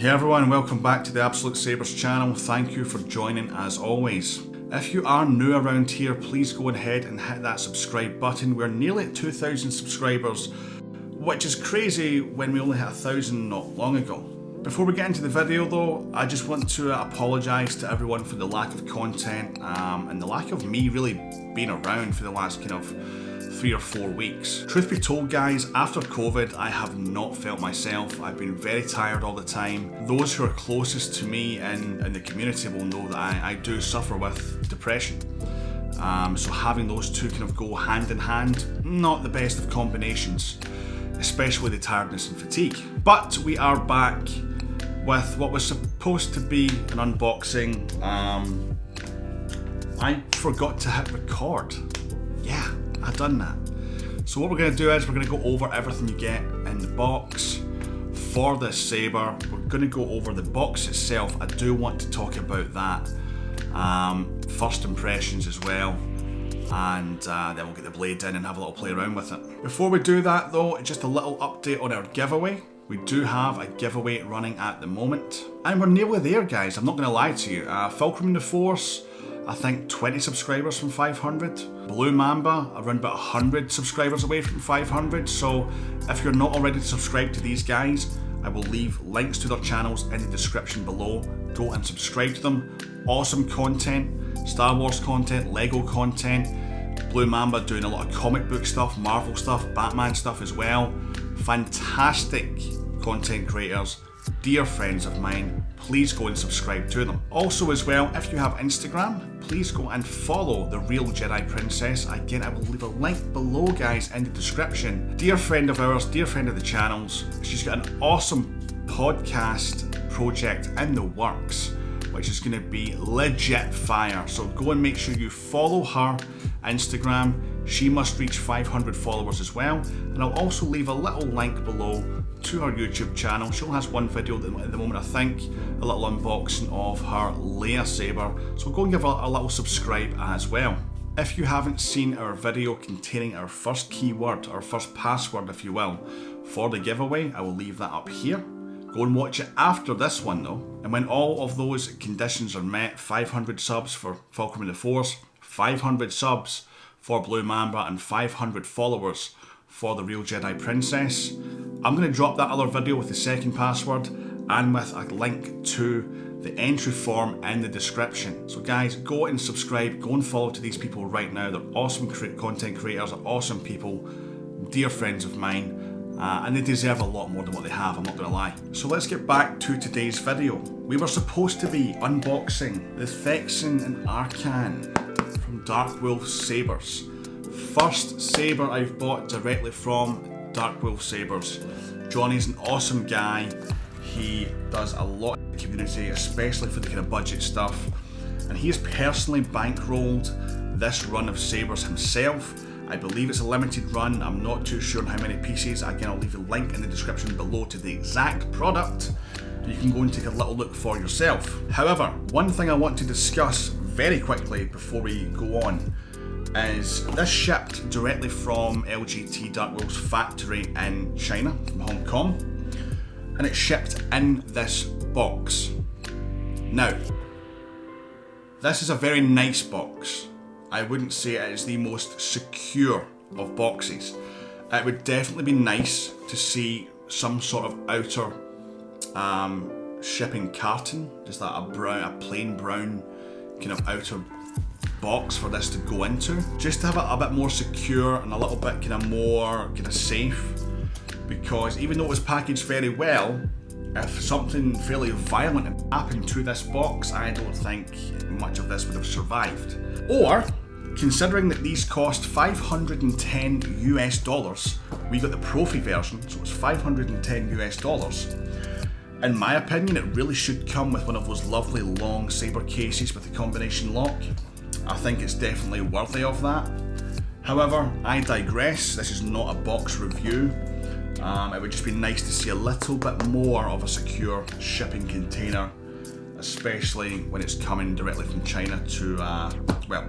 Hey everyone, welcome back to the Absolute Sabers channel. Thank you for joining as always. If you are new around here, please go ahead and hit that subscribe button. We're nearly at 2,000 subscribers, which is crazy when we only hit 1,000 not long ago. Before we get into the video though, I just want to apologise to everyone for the lack of content and the lack of me really being around for the last 3 or 4 weeks. Truth be told guys, after COVID I have not felt myself. I've been very tired all the time. Those who are closest to me in the community will know that I do suffer with depression. So having those two go hand in hand, not the best of combinations, especially the tiredness and fatigue. But we are back with what was supposed to be an unboxing. I forgot to hit record. Yeah, I've done that. So what we're going to do is we're going to go over everything you get in the box for this saber. We're going to go over the box itself. I do want to talk about that. First impressions as well. And then we'll get the blade in and have a little play around with it. Before we do that though, just a little update on our giveaway. We do have a giveaway running at the moment. And we're nearly there guys, I'm not going to lie to you. Fulcrum in the Force, I think 20 subscribers from 500. Blue Mamba, around about 100 subscribers away from 500. So if you're not already subscribed to these guys, I will leave links to their channels in the description below. Go and subscribe to them. Awesome content, Star Wars content, Lego content. Blue Mamba doing a lot of comic book stuff, Marvel stuff, Batman stuff as well. Fantastic content creators, dear friends of mine. Please go and subscribe to them. Also as well, if you have Instagram, please go and follow the Real Jedi Princess. Again, I will leave a link below guys in the description. Dear friend of ours, dear friend of the channels. She's got an awesome podcast project in the works, which is going to be legit fire. So go and make sure you follow her Instagram. She must reach 500 followers as well. And I'll also leave a little link below to her YouTube channel. She only has one video at the moment, I think, a little unboxing of her Leia saber. So go and give her a little subscribe as well. If you haven't seen our video containing our first keyword, our first password if you will, for the giveaway, I will leave that up here. Go and watch it after this one though. And when all of those conditions are met, 500 subs for Fulcrum in the Force, 500 subs for Blue Mamba, and 500 followers for the Real Jedi Princess, I'm going to drop that other video with the second password and with a link to the entry form in the description. So guys, go and subscribe, go and follow to these people right now. They're awesome content creators, they're awesome people, dear friends of mine, and they deserve a lot more than what they have, I'm not going to lie. So let's get back to today's video. We were supposed to be unboxing the Thexan and Arcann from Darkwolf Sabers. First saber I've bought directly from Darkwolf Sabers. Johnny's an awesome guy. He does a lot in the community, especially for the budget stuff. And he has personally bankrolled this run of sabers himself. I believe it's a limited run. I'm not too sure on how many pieces. Again, I'll leave a link in the description below to the exact product. You can go and take a little look for yourself. However, one thing I want to discuss very quickly before we go on is this shipped directly from LGT Darkwolf's factory in China, from Hong Kong, and it's shipped in this box. Now, this is a very nice box. I wouldn't say it is the most secure of boxes. It would definitely be nice to see some sort of outer shipping carton, just like a plain brown outer box for this to go into, just to have it a bit more secure and a little bit more safe, because even though it was packaged very well, if something fairly violent had happened to this box, I don't think much of this would have survived. Or, considering that these cost $510 US, we got the Proffie version, so it's $510 US. In my opinion, it really should come with one of those lovely long saber cases with a combination lock. I think it's definitely worthy of that. However, I digress. This is not a box review. It would just be nice to see a little bit more of a secure shipping container, especially when it's coming directly from China to,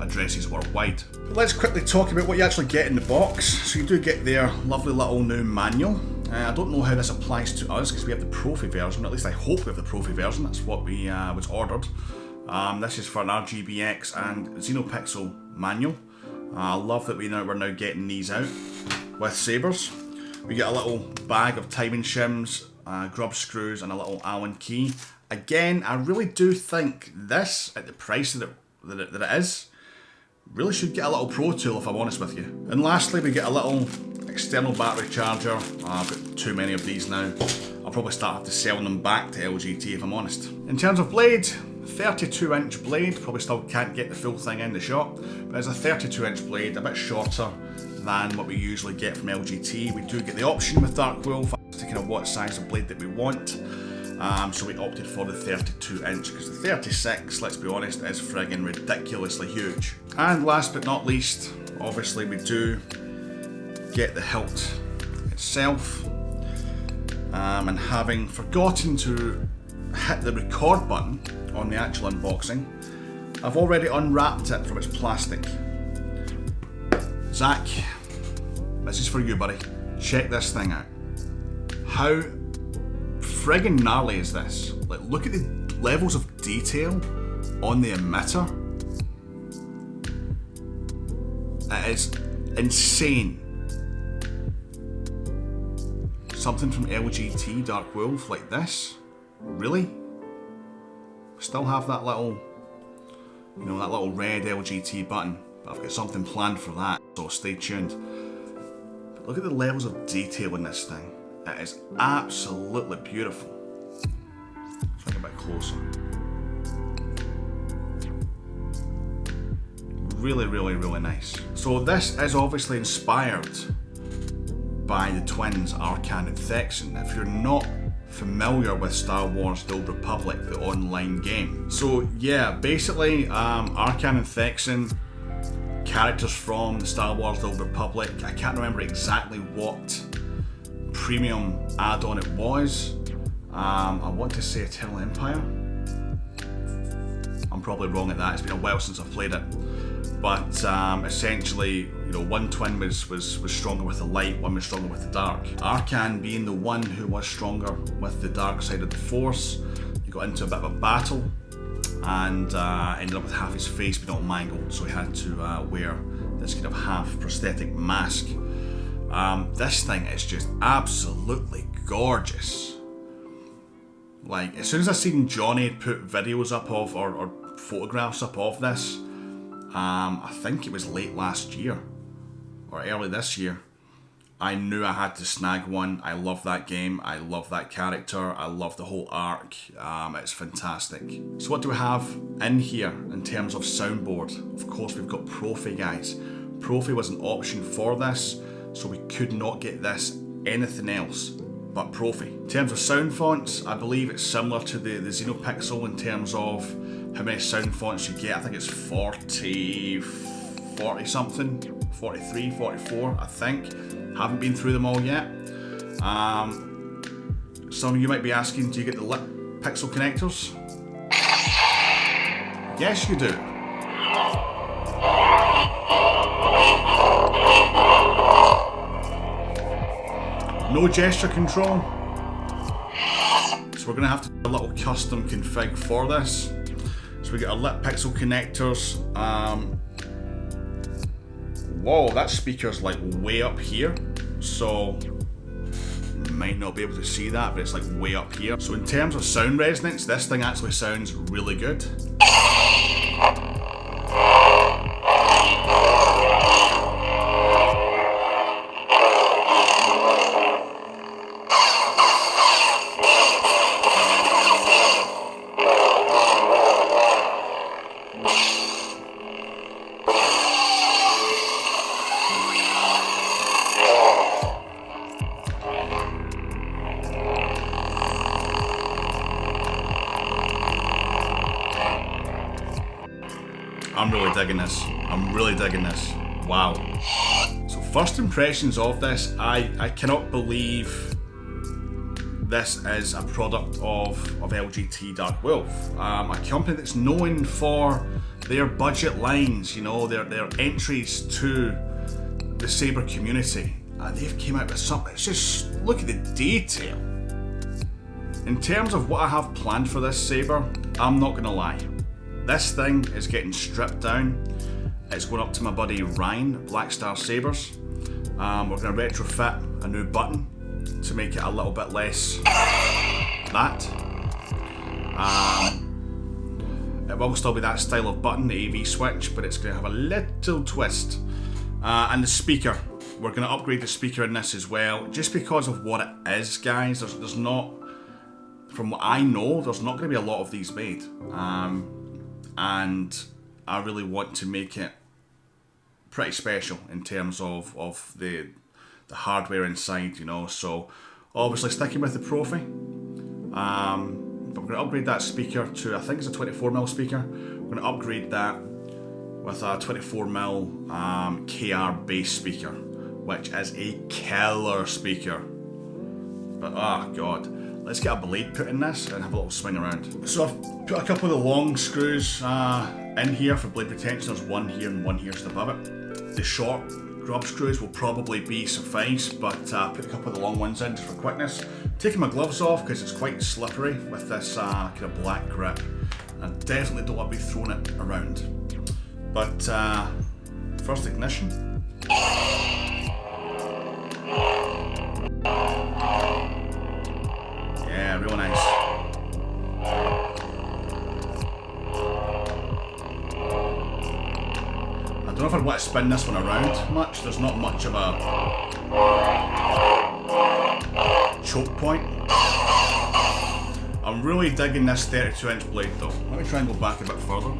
addresses worldwide. Let's quickly talk about what you actually get in the box. So you do get their lovely little new manual. I don't know how this applies to us because we have the Proffie version, at least I hope we have the Proffie version, that's what we was ordered. This is for an RGBX and Neopixel manual. I love that we're now getting these out with Sabers. We get a little bag of timing shims, grub screws and a little Allen key. Again, I really do think this, at the price that it is, really should get a little Pro Tool if I'm honest with you. And lastly, we get a little external battery charger. I've got too many of these now. I'll probably start to sell them back to LGT if I'm honest. In terms of blade, 32-inch blade. Probably still can't get the full thing in the shop, but it's a 32-inch blade, a bit shorter than what we usually get from LGT. We do get the option with Darkwolf to kind of what size of blade that we want. So we opted for the 32-inch because the 36, let's be honest, is friggin' ridiculously huge. And last but not least, obviously we do get the hilt itself. And having forgotten to hit the record button on the actual unboxing, I've already unwrapped it from its plastic. Zach, this is for you, buddy. Check this thing out. How friggin' gnarly is this? Like, look at the levels of detail on the emitter. It is insane. Something from LGT Darkwolf like this? Really? Still have that little, that little red LGT button, but I've got something planned for that, so stay tuned. But look at the levels of detail in this thing. It is absolutely beautiful. Let's make it a bit closer. Really, really, really nice. So this is obviously inspired by the twins Arcann and Thexan. If you're not familiar with Star Wars The Old Republic, the online game. So yeah, basically Arcann and Thexan, characters from the Star Wars The Old Republic. I can't remember exactly what premium add-on it was. I want to say Eternal Empire. I'm probably wrong at that, it's been a while since I've played it. But essentially, one twin was stronger with the light, one was stronger with the dark. Arcann being the one who was stronger with the dark side of the Force, he got into a bit of a battle and ended up with half his face being all mangled, so he had to wear this kind of half prosthetic mask. This thing is just absolutely gorgeous. Like, as soon as I seen Johnny put videos up of, or photographs up of this, I think it was late last year, or early this year, I knew I had to snag one. I love that game, I love that character, I love the whole arc, it's fantastic. So what do we have in here in terms of soundboard? Of course we've got Proffie, guys. Proffie was an option for this, so we could not get this anything else but Proffie. In terms of sound fonts, I believe it's similar to the Neopixel in terms of how many sound fonts you get. I think it's 40 something, 43, 44, I think. Haven't been through them all yet. Some of you might be asking, do you get the lip pixel connectors? Yes, you do. No gesture control. So we're gonna have to do a little custom config for this. So we get our lip pixel connectors. Whoa, that speaker's like way up here. So you might not be able to see that, but it's like way up here. So in terms of sound resonance, this thing actually sounds really good. I'm really digging this. I'm really digging this. Wow. So first impressions of this, I cannot believe this is a product of LGT Darkwolf, a company that's known for their budget lines, their entries to the Saber community. they've came out with something. It's just, look at the detail. In terms of what I have planned for this saber, I'm not gonna lie. This thing is getting stripped down. It's going up to my buddy Ryan, Black Star Sabers. We're gonna retrofit a new button to make it a little bit less that. It will still be that style of button, the AV switch, but it's gonna have a little twist. And the speaker, we're gonna upgrade the speaker in this as well, just because of what it is, guys. There's not, from what I know, there's not gonna be a lot of these made. And I really want to make it pretty special in terms of the hardware inside, you know. So obviously sticking with the Proffie, but we're going to upgrade that speaker to, I think it's a 24mm speaker. We're going to upgrade that with a 24mm KR bass speaker, which is a killer speaker. But oh god, let's get a blade put in this and have a little swing around. So I've put a couple of the long screws in here for blade retention. There's one here and one here just above it. The short grub screws will probably be suffice, but put a couple of the long ones in just for quickness. Taking my gloves off because it's quite slippery with this kind of black grip. I definitely don't want to be throwing it around. But first ignition. Yeah, real nice. I don't know if I'd want to spin this one around much. There's not much of a choke point. I'm really digging this 32-inch blade though. Let me try and go back a bit further.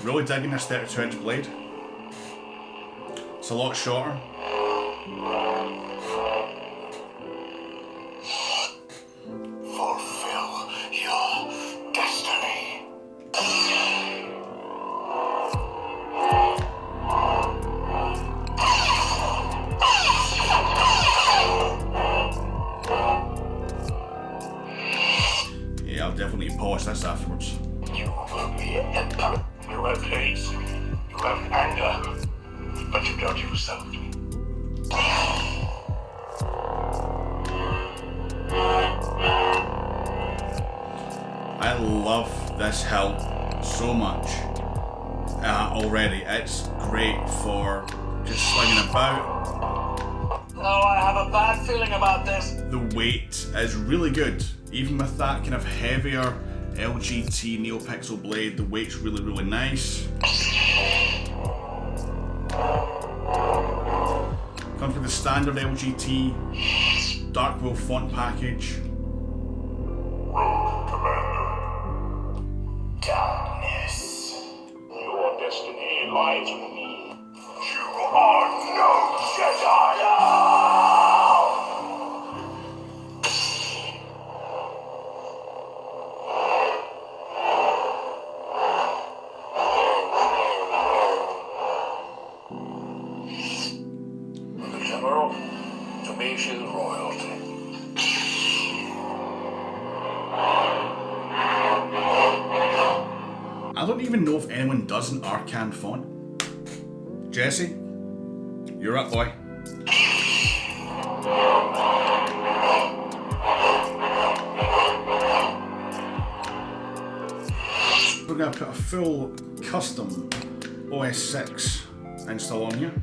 Really digging this 32-inch blade. It's a lot shorter. I'll definitely polish this afterwards. You will be an emperor. You have hate. You have anger. But you don't yourself. I love this hilt so much already. It's great for just slinging about. No, I have a bad feeling about this. The weight is really good. Even with that kind of heavier LGT Neopixel blade, the weight's really, really nice. Comes with the standard LGT Darkwolf font package. Rogue Commander. Darkness. Your destiny lies with me. You are no Jedi! General, to me she's royalty. I don't even know if anyone does an Arcann font. Jesse, you're up, boy. We're going to put a full custom OS 6 install on here.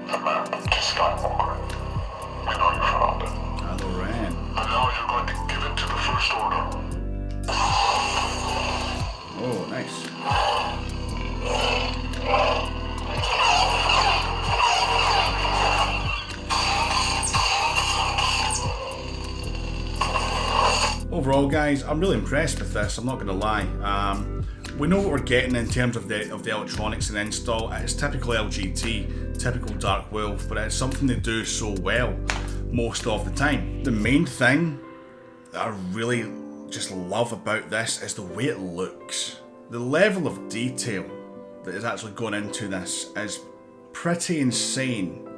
Command to Skywalker. We know you found it. Hello, Ren. And now you're going to give it to the First Order. Oh, nice. Overall, guys, I'm really impressed with this, I'm not going to lie. We know what we're getting in terms of the electronics and install. It's typical LGT, typical Darkwolf, but it's something they do so well most of the time. The main thing that I really just love about this is the way it looks. The level of detail that is actually going into this is pretty insane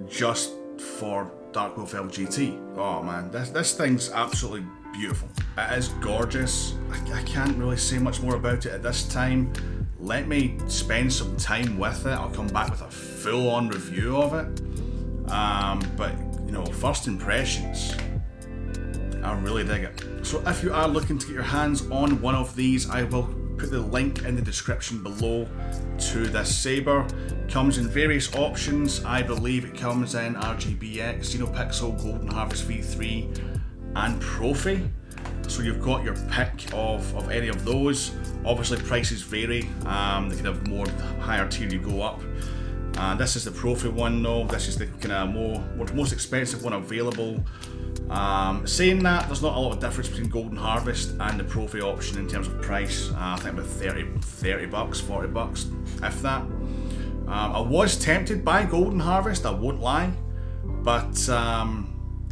just for Darkwolf LGT. Oh man, this thing's absolutely beautiful. It is gorgeous. I can't really say much more about it at this time. let me spend some time with it. I'll come back with a full-on review of it. But you know, first impressions, I really dig it. So if you are looking to get your hands on one of these, I will put the link in the description below to this saber. Comes in various options. I believe it comes in RGBX, Neopixel, Golden Harvest V3 and Proffie. So you've got your pick of any of those. Obviously prices vary, they can have more higher tier you go up. This is the Proffie one though. This is the kind of most expensive one available. Saying that, there's not a lot of difference between Golden Harvest and the Proffie option in terms of price. I think about 30 bucks, 40 bucks, if that. I was tempted by Golden Harvest, I won't lie, but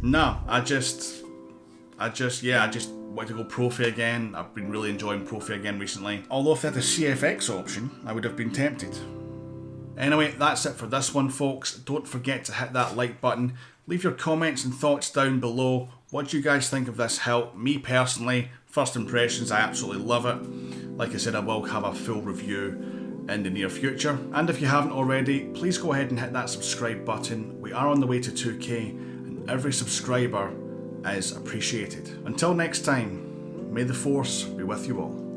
no, I just want to go Proffie again. I've been really enjoying Proffie again recently. Although if they had the CFX option, I would have been tempted. Anyway, that's it for this one, folks. Don't forget to hit that like button. Leave your comments and thoughts down below. What do you guys think of this help? Me personally, first impressions, I absolutely love it. Like I said, I will have a full review in the near future. And if you haven't already, please go ahead and hit that subscribe button. We are on the way to 2K, and every subscriber is appreciated. Until next time, may the Force be with you all.